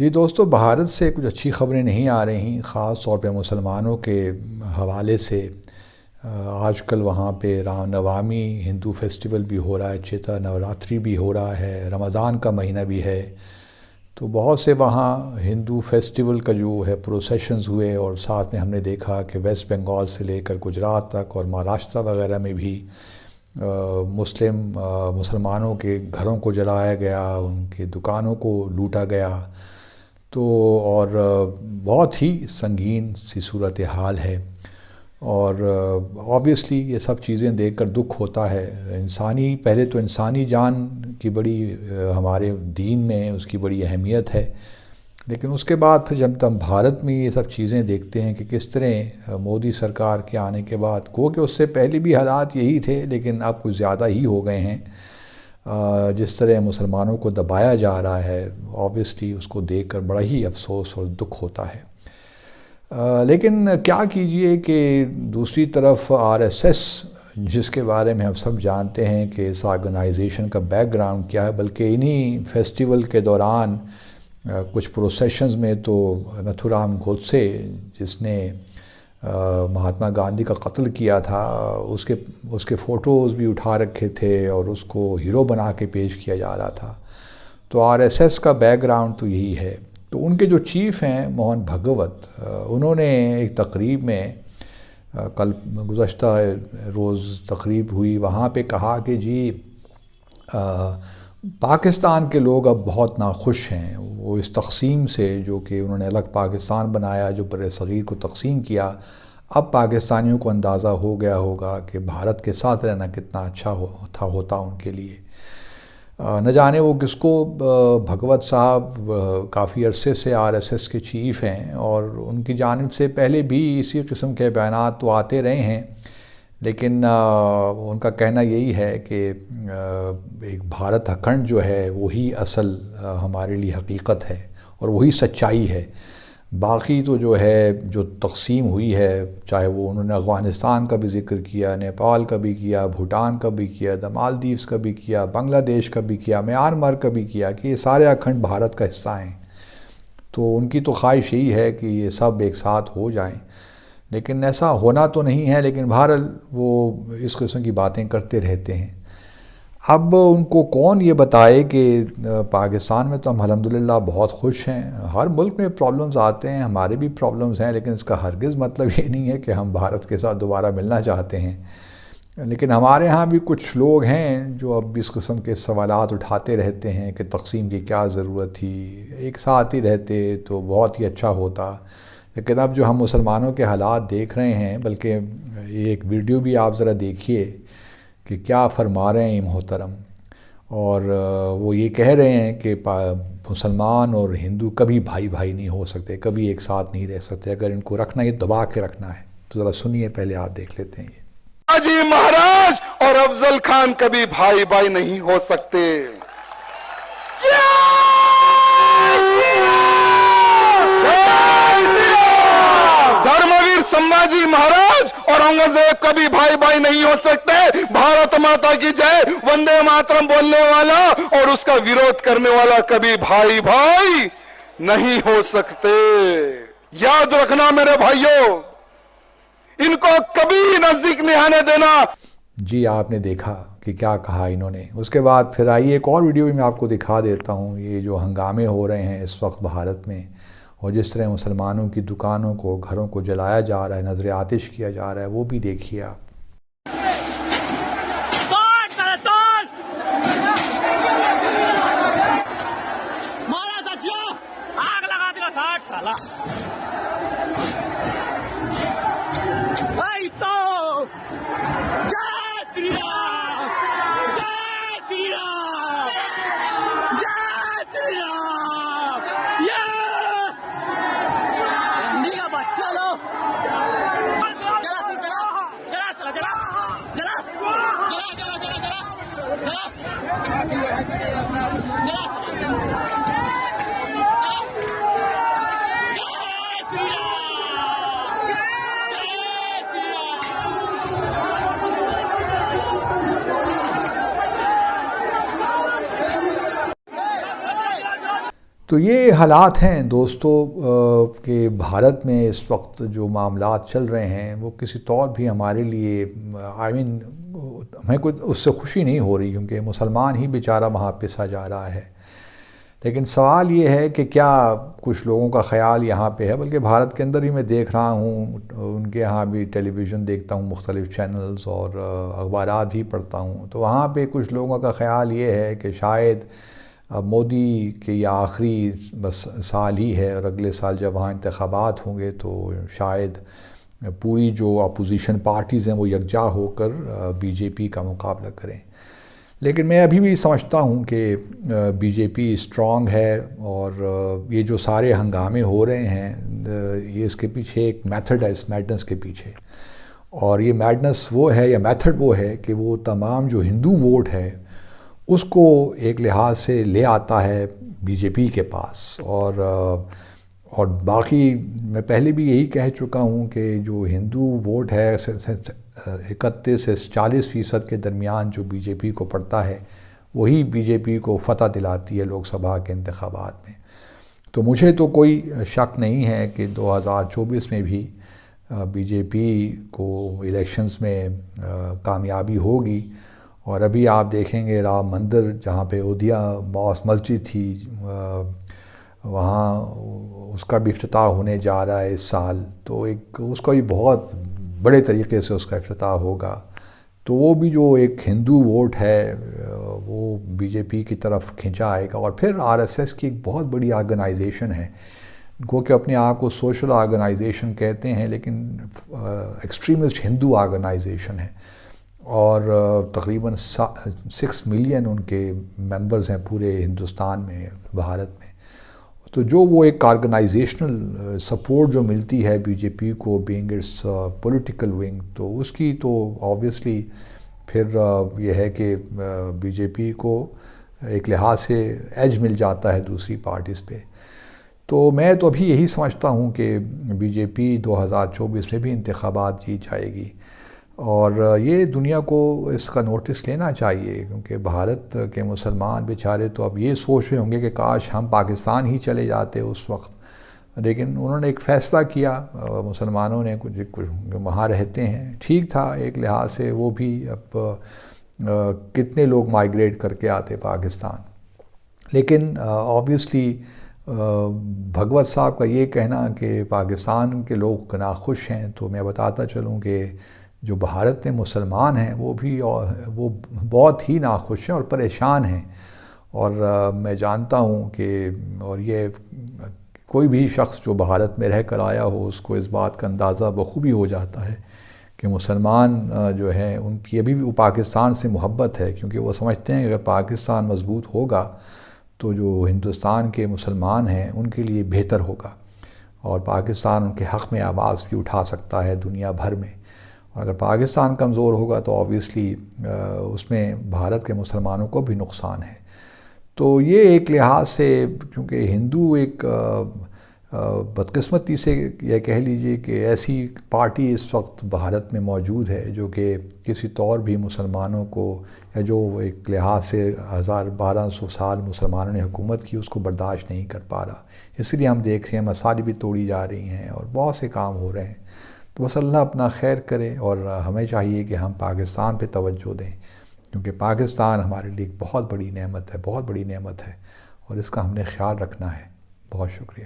جی دوستو، بھارت سے کچھ اچھی خبریں نہیں آ رہی، خاص طور پہ مسلمانوں کے حوالے سے۔ آج کل وہاں پہ رام نوامی ہندو فیسٹیول بھی ہو رہا ہے، چیتا نوراتری بھی ہو رہا ہے، رمضان کا مہینہ بھی ہے، تو بہت سے وہاں ہندو فیسٹیول کا جو ہے پروسیشنز ہوئے، اور ساتھ میں ہم نے دیکھا کہ ویسٹ بنگال سے لے کر گجرات تک اور مہاراشٹرا وغیرہ میں بھی مسلمانوں کے گھروں کو جلایا گیا، ان کے دکانوں کو لوٹا گیا، تو اور بہت ہی سنگین سی صورتحال ہے۔ اور آبویسلی یہ سب چیزیں دیکھ کر دکھ ہوتا ہے۔ پہلے تو انسانی جان کی بڑی ہمارے دین میں اس کی بڑی اہمیت ہے، لیکن اس کے بعد پھر جب ہم بھارت میں یہ سب چیزیں دیکھتے ہیں کہ کس طرح مودی سرکار کے آنے کے بعد کہ اس سے پہلے بھی حالات یہی تھے، لیکن اب کچھ زیادہ ہی ہو گئے ہیں، جس طرح مسلمانوں کو دبایا جا رہا ہے، آبویسلی اس کو دیکھ کر بڑا ہی افسوس اور دکھ ہوتا ہے۔ لیکن کیا کیجئے کہ دوسری طرف RSS، جس کے بارے میں ہم سب جانتے ہیں کہ اس آرگنائزیشن کا بیک گراؤنڈ کیا ہے، بلکہ انہی فیسٹیول کے دوران کچھ پروسیشنز میں تو نتھورام گوڈسے، جس نے مہاتما گاندھی کا قتل کیا تھا، اس کے فوٹوز بھی اٹھا رکھے تھے اور اس کو ہیرو بنا کے پیش کیا جا رہا تھا۔ تو RSS کا بیک گراؤنڈ تو یہی ہے۔ تو ان کے جو چیف ہیں موہن بھگوت، انہوں نے ایک تقریب میں کل گزشتہ روز تقریب ہوئی، وہاں پہ کہا کہ جی پاکستان کے لوگ اب بہت ناخوش ہیں، وہ اس تقسیم سے، جو کہ انہوں نے الگ پاکستان بنایا، جو بر صغیر کو تقسیم کیا، اب پاکستانیوں کو اندازہ ہو گیا ہوگا کہ بھارت کے ساتھ رہنا کتنا اچھا ہوتا ان کے لیے۔ نہ جانے وہ کس کو، بھگوت صاحب کافی عرصے سے RSS کے چیف ہیں، اور ان کی جانب سے پہلے بھی اسی قسم کے بیانات تو آتے رہے ہیں، لیکن ان کا کہنا یہی ہے کہ ایک بھارت اکھنڈ جو ہے وہی اصل ہمارے لیے حقیقت ہے اور وہی سچائی ہے۔ باقی تو جو ہے، جو تقسیم ہوئی ہے، چاہے وہ انہوں نے افغانستان کا بھی ذکر کیا، نیپال کا بھی کیا، بھوٹان کا بھی کیا، مالدیوز کا بھی کیا، بنگلہ دیش کا بھی کیا، میانمار کا بھی کیا، کہ یہ سارے اکھنڈ بھارت کا حصہ ہیں۔ تو ان کی تو خواہش یہی ہے کہ یہ سب ایک ساتھ ہو جائیں، لیکن ایسا ہونا تو نہیں ہے، لیکن بہرحال وہ اس قسم کی باتیں کرتے رہتے ہیں۔ اب ان کو کون یہ بتائے کہ پاکستان میں تو ہم الحمدللہ بہت خوش ہیں۔ ہر ملک میں پرابلمز آتے ہیں، ہمارے بھی پرابلمز ہیں، لیکن اس کا ہرگز مطلب یہ نہیں ہے کہ ہم بھارت کے ساتھ دوبارہ ملنا چاہتے ہیں۔ لیکن ہمارے ہاں بھی کچھ لوگ ہیں جو اب اس قسم کے سوالات اٹھاتے رہتے ہیں کہ تقسیم کی کیا ضرورت تھی، ایک ساتھ ہی رہتے تو بہت ہی اچھا ہوتا۔ لیکن اب جو ہم مسلمانوں کے حالات دیکھ رہے ہیں، بلکہ ایک ویڈیو بھی آپ ذرا دیکھیے کہ کیا فرما رہے ہیں محترم، اور وہ یہ کہہ رہے ہیں کہ مسلمان اور ہندو کبھی بھائی بھائی نہیں ہو سکتے، کبھی ایک ساتھ نہیں رہ سکتے، اگر ان کو رکھنا، یہ دبا کے رکھنا ہے۔ تو ذرا سنیے، پہلے آپ دیکھ لیتے ہیں۔ جی مہاراج اور افضل خان کبھی بھائی بھائی نہیں ہو سکتے۔ دھرمویر سمبھاجی مہاراج اور اورنگزیب کبھی بھائی بھائی نہیں ہو سکتے۔ بھارت ماتا کی جے، وندے ماترم بولنے والا اور اس کا ویرودھ کرنے والا کبھی بھائی بھائی نہیں ہو سکتے۔ یاد رکھنا میرے بھائیوں، ان کو کبھی نزدیک نہیں آنے دینا۔ جی آپ نے دیکھا کہ کیا کہا انہوں نے۔ اس کے بعد پھر آئیے ایک اور ویڈیو بھی میں آپ کو دکھا دیتا ہوں، یہ جو ہنگامے ہو رہے ہیں اس وقت بھارت میں، اور جس طرح مسلمانوں کی دکانوں کو، گھروں کو جلایا جا رہا ہے، نظر آتش کیا جا رہا ہے، وہ بھی دیکھیے آپ۔ تو یہ حالات ہیں دوستو کہ بھارت میں اس وقت جو معاملات چل رہے ہیں وہ کسی طور بھی ہمارے لیے ہمیں کوئی اس سے خوشی نہیں ہو رہی، کیونکہ مسلمان ہی بیچارہ وہاں پسا جا رہا ہے۔ لیکن سوال یہ ہے کہ کیا کچھ لوگوں کا خیال یہاں پہ ہے، بلکہ بھارت کے اندر ہی میں دیکھ رہا ہوں، ان کے یہاں بھی ٹیلی ویژن دیکھتا ہوں، مختلف چینلز اور اخبارات بھی پڑھتا ہوں، تو وہاں پہ کچھ لوگوں کا خیال یہ ہے کہ شاید مودی کے یہ آخری بس سال ہی ہے، اور اگلے سال جب وہاں انتخابات ہوں گے تو شاید پوری جو اپوزیشن پارٹیز ہیں وہ یکجا ہو کر بی جے پی کا مقابلہ کریں۔ لیکن میں ابھی بھی سمجھتا ہوں کہ بی جے پی اسٹرانگ ہے، اور یہ جو سارے ہنگامے ہو رہے ہیں یہ اس کے پیچھے ایک میتھڈ ہے، اس میڈنس کے پیچھے، اور یہ میڈنس وہ ہے یا میتھڈ وہ ہے کہ وہ تمام جو ہندو ووٹ ہے اس کو ایک لحاظ سے لے آتا ہے بی جے پی کے پاس، اور باقی میں پہلے بھی یہی کہہ چکا ہوں کہ جو ہندو ووٹ ہے 31 سے 40% کے درمیان جو بی جے پی کو پڑتا ہے وہی بی جے پی کو فتح دلاتی ہے لوک سبھا کے انتخابات میں۔ تو مجھے تو کوئی شک نہیں ہے کہ 2024 میں بھی بی جے پی کو الیکشنز میں کامیابی ہوگی، اور ابھی آپ دیکھیں گے رام مندر جہاں پہ اودھیا مسجد تھی وہاں اس کا بھی افتتاح ہونے جا رہا ہے اس سال، تو اس کا بھی بہت بڑے طریقے سے اس کا افتتاح ہوگا، تو وہ بھی جو ایک ہندو ووٹ ہے وہ بی جے پی کی طرف کھینچا آئے گا۔ اور پھر آر ایس ایس کی ایک بہت بڑی آرگنائزیشن ہے، گو کہ اپنے آپ کو سوشل آرگنائزیشن کہتے ہیں لیکن ایکسٹریمسٹ ہندو آرگنائزیشن ہے، اور تقریباً 6 ملین ان کے ممبرز ہیں پورے ہندوستان میں، بھارت میں۔ تو جو وہ ایک آرگنائزیشنل سپورٹ جو ملتی ہے بی جے پی کو بینگ اٹس پولیٹیکل ونگ، تو اس کی تو آبویسلی پھر یہ ہے کہ بی جے پی کو ایک لحاظ سے ایج مل جاتا ہے دوسری پارٹیز پہ۔ تو میں تو ابھی یہی سمجھتا ہوں کہ بی جے پی 2024 میں بھی انتخابات جیت جائے گی، اور یہ دنیا کو اس کا نوٹس لینا چاہیے، کیونکہ بھارت کے مسلمان بیچارے تو اب یہ سوچ رہے ہوں گے کہ کاش ہم پاکستان ہی چلے جاتے اس وقت، لیکن انہوں نے ایک فیصلہ کیا، مسلمانوں نے کچھ وہاں رہتے ہیں، ٹھیک تھا ایک لحاظ سے، وہ بھی اب کتنے لوگ مائیگریٹ کر کے آتے پاکستان، لیکن آبویسلی بھگوت صاحب کا یہ کہنا کہ پاکستان کے لوگ ناخوش ہیں، تو میں بتاتا چلوں کہ جو بھارت میں مسلمان ہیں وہ بہت ہی ناخوش ہیں اور پریشان ہیں، اور میں جانتا ہوں کہ اور یہ کوئی بھی شخص جو بھارت میں رہ کر آیا ہو اس کو اس بات کا اندازہ بخوبی ہو جاتا ہے کہ مسلمان جو ہیں ان کی ابھی بھی وہ پاکستان سے محبت ہے، کیونکہ وہ سمجھتے ہیں کہ اگر پاکستان مضبوط ہوگا تو جو ہندوستان کے مسلمان ہیں ان کے لیے بہتر ہوگا، اور پاکستان ان کے حق میں آواز بھی اٹھا سکتا ہے دنیا بھر میں، اور اگر پاکستان کمزور ہوگا تو آبویسلی اس میں بھارت کے مسلمانوں کو بھی نقصان ہے۔ تو یہ ایک لحاظ سے، کیونکہ ہندو ایک بدقسمتی سے یہ کہہ لیجئے کہ ایسی پارٹی اس وقت بھارت میں موجود ہے جو کہ کسی طور بھی مسلمانوں کو، یا جو ایک لحاظ سے 1200 سال مسلمانوں نے حکومت کی اس کو برداشت نہیں کر پا رہا، اس لیے ہم دیکھ رہے ہیں مساجد بھی توڑی جا رہی ہیں اور بہت سے کام ہو رہے ہیں۔ تو بس اللہ اپنا خیر کرے، اور ہمیں چاہیے کہ ہم پاکستان پہ توجہ دیں، کیونکہ پاکستان ہمارے لیے ایک بہت بڑی نعمت ہے، بہت بڑی نعمت ہے، اور اس کا ہم نے خیال رکھنا ہے۔ بہت شکریہ۔